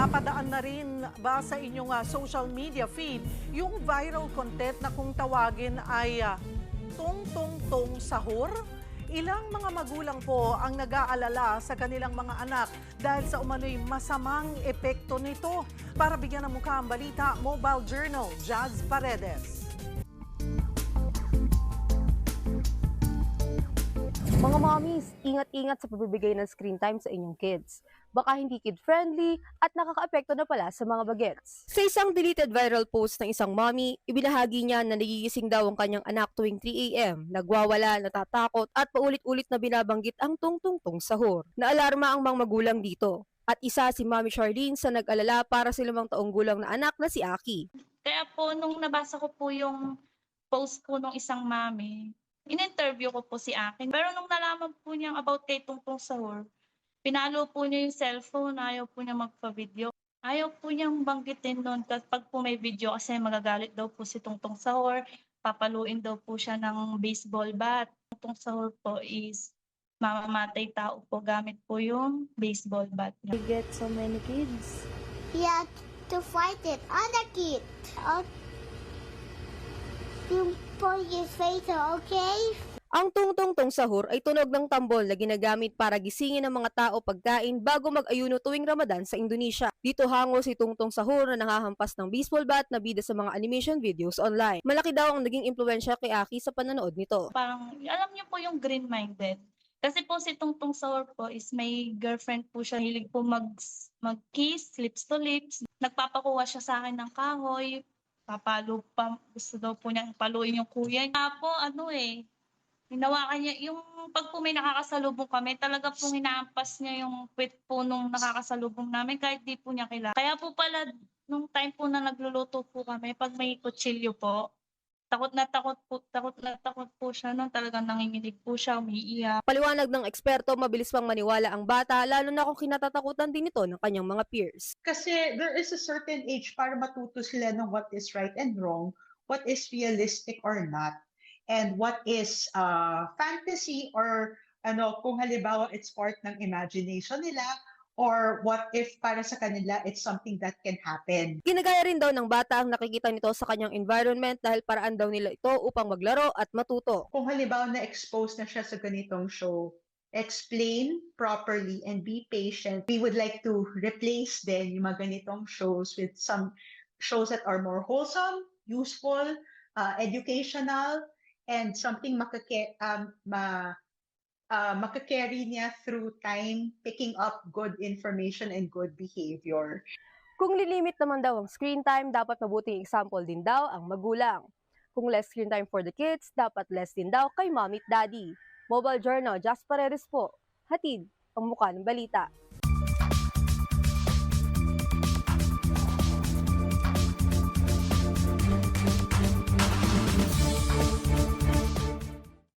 Napadaan na rin ba sa inyong social media feed yung viral content na kung tawagin ay tong-tong-tong sahur? Ilang mga magulang po ang nag-aalala sa kanilang mga anak dahil sa umano'y masamang epekto nito. Para bigyan ng mukha ang balita, Mobile Journal, Jazz Paredes. Mga mommies, ingat-ingat sa pagbibigay ng screen time sa inyong kids. Baka hindi kid-friendly at nakaka-apekto na pala sa mga bagets. Sa isang deleted viral post ng isang mommy, ibinahagi niya na nagigising daw ang kanyang anak tuwing 3 a.m., nagwawala, natatakot at paulit-ulit na binabanggit ang tung-tung-tung sahur. Naalarma ang mga magulang dito. At isa si Mami Charlene sa nag-alala para sa 5 taong gulang na anak na si Aki. Kaya po, nung nabasa ko po yung post po ng isang mami, in-interview ko po si Akin. Pero nung nalaman po niya about kay Tungtong Sahur, pinalo po niya yung cellphone, ayaw po niya magpa-video. Ayaw po niyang banggitin nun pag po may video kasi magagalit daw po si Tungtong Sahur, papaluin daw po siya ng baseball bat. Tungtong Sahur po is mamamatay tao po gamit po yung baseball bat niya. We get so many kids. You have to fight it. Other kid. You put your face, okay? Ang tungtong-tong sahur ay tunog ng tambol na ginagamit para gisingin ng mga tao pagkain bago mag-ayuno tuwing Ramadan sa Indonesia. Dito hango si Tungtong Sahur na nanghahampas ng baseball bat na bida sa mga animation videos online. Malaki daw ang naging impluwensya kay Aki sa panonood nito. Parang, alam niyo po yung green-minded. Kasi po si Tungtong Sahur po is may girlfriend po siya. Hilig po mag-kiss, lips to lips. Nagpapakuha siya sa akin ng kahoy. Papalo pa, gusto daw po niyang paluin yung kuya niya. Po, hinawakan niya, yung pag po may nakakasalubong kami, talaga pong hinaampas niya yung puwet po nung nakakasalubong namin kahit di po niya kilala. Kaya po pala, nung time po na nagluluto po kami, pag may kutsilyo po, takot na takot po siya nun, talagang nanginginig po siya, umiiyak. Paliwanag ng eksperto, mabilis pang maniwala ang bata lalo na kung kinatatakutan din ito ng kanyang mga peers. Kasi there is a certain age para matuto sila ng what is right and wrong, what is realistic or not, and what is fantasy or kung halimbawa it's part ng imagination nila, or what if para sa kanila it's something that can happen. Ginagaya rin daw ng bata ang nakikita nito sa kanyang environment dahil paraan daw nila ito upang maglaro at matuto. Kung halimbawa na-expose na siya sa ganitong show, explain properly and be patient. We would like to replace then yung mga ganitong shows with some shows that are more wholesome, useful, educational, and something makakarry niya through time, picking up good information and good behavior. Kung lilimit naman daw ang screen time, dapat mabuting example din daw ang magulang. Kung less screen time for the kids, dapat less din daw kay mommy at daddy. Mobile Journal, Jazz Paredes po. Hatid ang mukha ng balita.